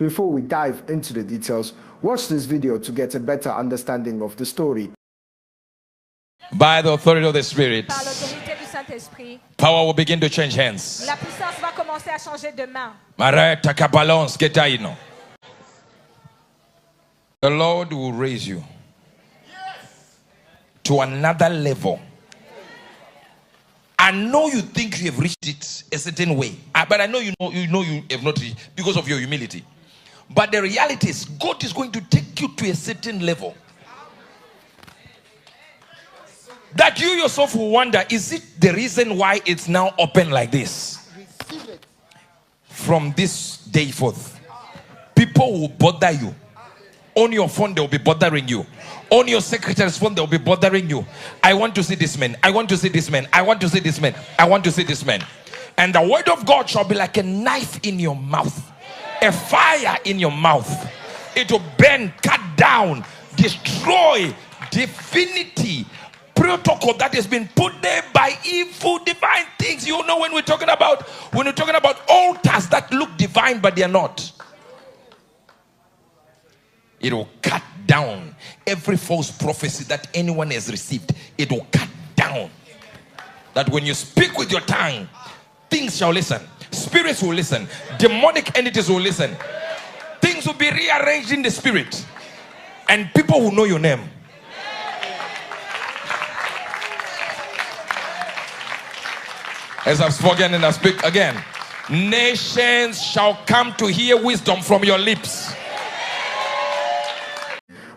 Before we dive into the details, watch this video to get a better understanding of the story. By the authority of the Spirit, Par l'autorité du Saint-Esprit, power will begin to change hands. la puissance va commencer à changer de main. The Lord will raise you to another level. I know you think you have reached it a certain way, but I know you have not reached because of your humility. But the reality is, God is going to take you to a certain level that you yourself will wonder, is it the reason why it's now open like this? From this day forth, people will bother you. On your phone, they will be bothering you. On your secretary's phone, they will be bothering you. I want to see this man. I want to see this man. I want to see this man. I want to see this man. And the word of God shall be like a knife in your mouth, a fire in your mouth. It will burn, cut down, destroy, divinity, protocol that has been put there by evil divine things. You know, when we're talking about altars that look divine but they are not. It will cut down every false prophecy that anyone has received. It will cut down. That when you speak with your tongue, things shall listen. Spirits will listen. Demonic entities will listen. Things will be rearranged in the spirit. And people will know your name. As I've spoken and I speak again, nations shall come to hear wisdom from your lips.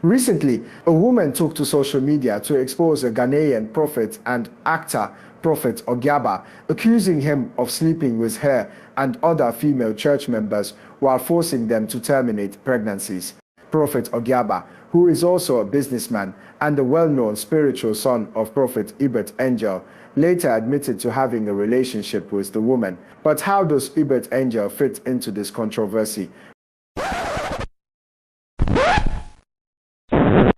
Recently, a woman took to social media to expose a Ghanaian prophet and actor, Prophet Ogyaba, accusing him of sleeping with her and other female church members while forcing them to terminate pregnancies. Prophet Ogyaba, who is also a businessman and a well-known spiritual son of Prophet Uebert Angel, later admitted to having a relationship with the woman. But how does Uebert Angel fit into this controversy?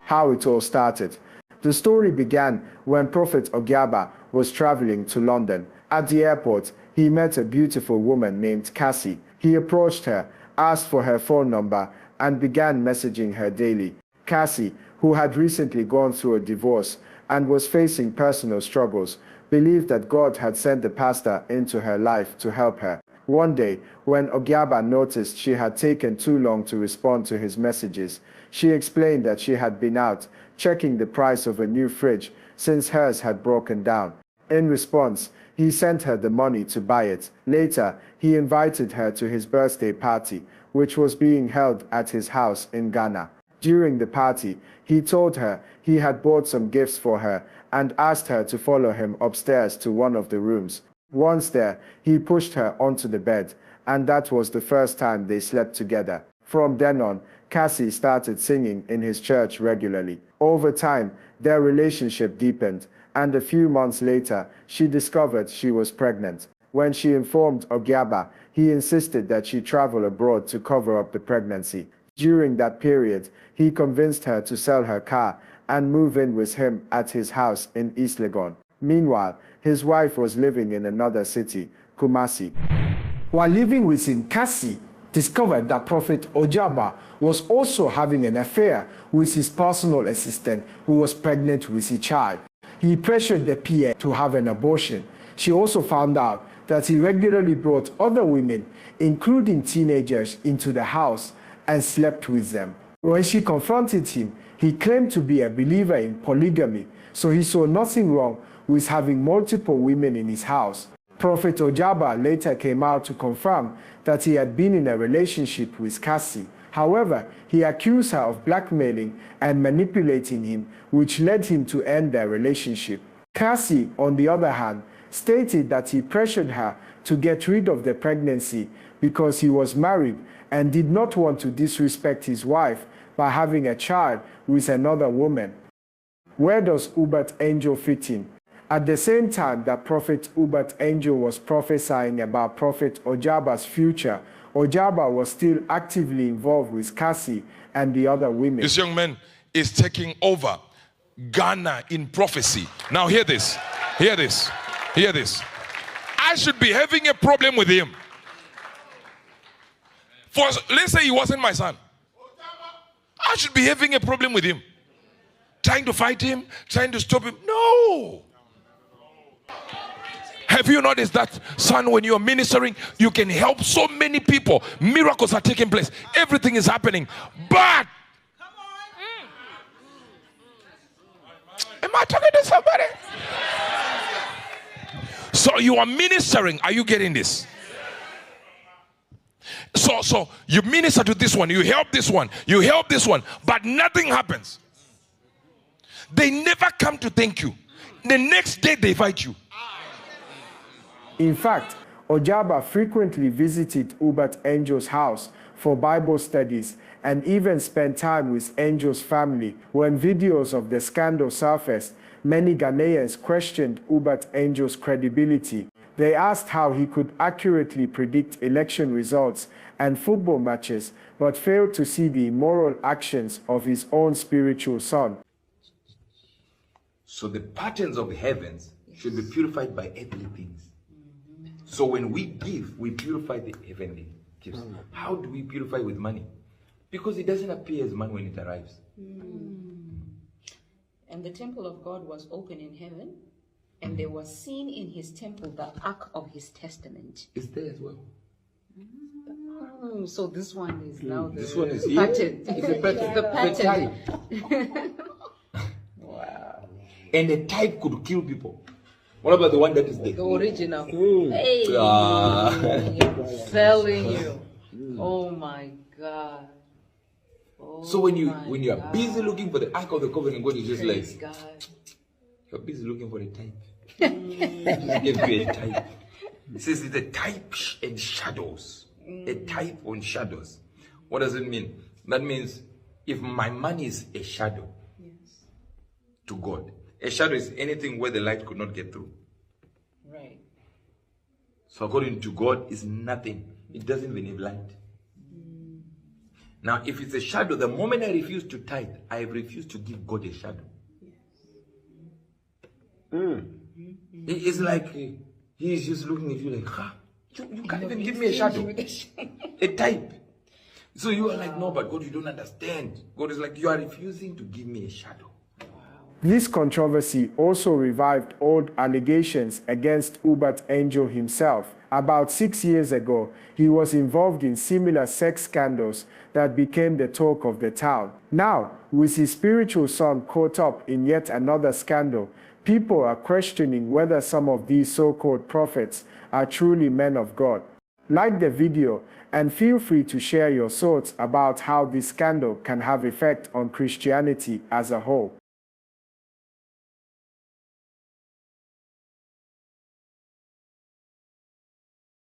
How it all started. The story began when Prophet Ogyaba was traveling to London. At the airport, he met a beautiful woman named Cassie. He approached her, asked for her phone number, and began messaging her daily. Cassie, who had recently gone through a divorce and was facing personal struggles, believed that God had sent the pastor into her life to help her. One day, when Ogyaba noticed she had taken too long to respond to his messages, she explained that she had been out checking the price of a new fridge since hers had broken down. In response, he sent her the money to buy it. Later, he invited her to his birthday party, which was being held at his house in Ghana. During the party, he told her he had bought some gifts for her and asked her to follow him upstairs to one of the rooms. Once there, he pushed her onto the bed, and that was the first time they slept together. From then on, Cassie started singing in his church regularly. Over time, their relationship deepened, and a few months later, she discovered she was pregnant. When she informed Ogyaba, he insisted that she travel abroad to cover up the pregnancy. During that period, he convinced her to sell her car and move in with him at his house in East Legon. Meanwhile, his wife was living in another city, Kumasi. While living with him, Cassie discovered that Prophet Ogyaba was also having an affair with his personal assistant who was pregnant with a child. He pressured the PA to have an abortion. She also found out that he regularly brought other women, including teenagers, into the house and slept with them. When she confronted him, he claimed to be a believer in polygamy, so he saw nothing wrong with having multiple women in his house. Prophet Ogyaba later came out to confirm that he had been in a relationship with Cassie. However, he accused her of blackmailing and manipulating him, which led him to end their relationship. Cassie, on the other hand, stated that he pressured her to get rid of the pregnancy because he was married and did not want to disrespect his wife by having a child with another woman. Where does Uebert Angel fit in? At the same time that Prophet Uebert Angel was prophesying about Prophet Ogyaba's future, Ogyaba was still actively involved with Cassie and the other women. This young man is taking over Ghana in prophecy. Now hear this, hear this, hear this. I should be having a problem with him. Let's say he wasn't my son. I should be having a problem with him. Trying to fight him, trying to stop him. No. Have you noticed that, son, when you're ministering, you can help so many people. Miracles are taking place. Everything is happening. But am I talking to somebody? So you are ministering. Are you getting this? So you minister to this one, you help this one, you help this one, but nothing happens. They never come to thank you. The next day they fight you. In fact, Ogyaba frequently visited Uebert Angel's house for Bible studies and even spent time with Angel's family. When videos of the scandal surfaced, many Ghanaians questioned Uebert Angel's credibility. They asked how he could accurately predict election results and football matches, but failed to see the immoral actions of his own spiritual son. So the patterns of heavens should be purified by earthly things. So when we give, we purify the heavenly gifts. How do we purify with money? Because it doesn't appear as money when it arrives. And the temple of God was open in heaven, and there was seen in his temple the ark of his testament. It's there as well. So this one is now the This one is pattern. It's a pattern. The pattern. Wow. And the type could kill people. What about the one that is there? The original. Hey, telling you. Oh my God. Oh, so when you are God. busy looking for the Ark of the Covenant, God is just Praise like, God. you're busy looking for a type. Just give you a type. It says it's a type and shadows. A type on shadows. What does it mean? That means if my money is a shadow to God, a shadow is anything where the light could not get through. Right. So according to God, it's nothing. It doesn't even have light. Now, if it's a shadow, the moment I refuse to tithe, I have refused to give God a shadow. It's like he's just looking at you like, you can't even give me a shadow. A type. So you are like, no, but God, you don't understand. God is like, you are refusing to give me a shadow. This controversy also revived old allegations against Uebert Angel himself. About 6 years ago, he was involved in similar sex scandals that became the talk of the town. Now, with his spiritual son caught up in yet another scandal, people are questioning whether some of these so-called prophets are truly men of God. Like the video and feel free to share your thoughts about how this scandal can have effect on Christianity as a whole.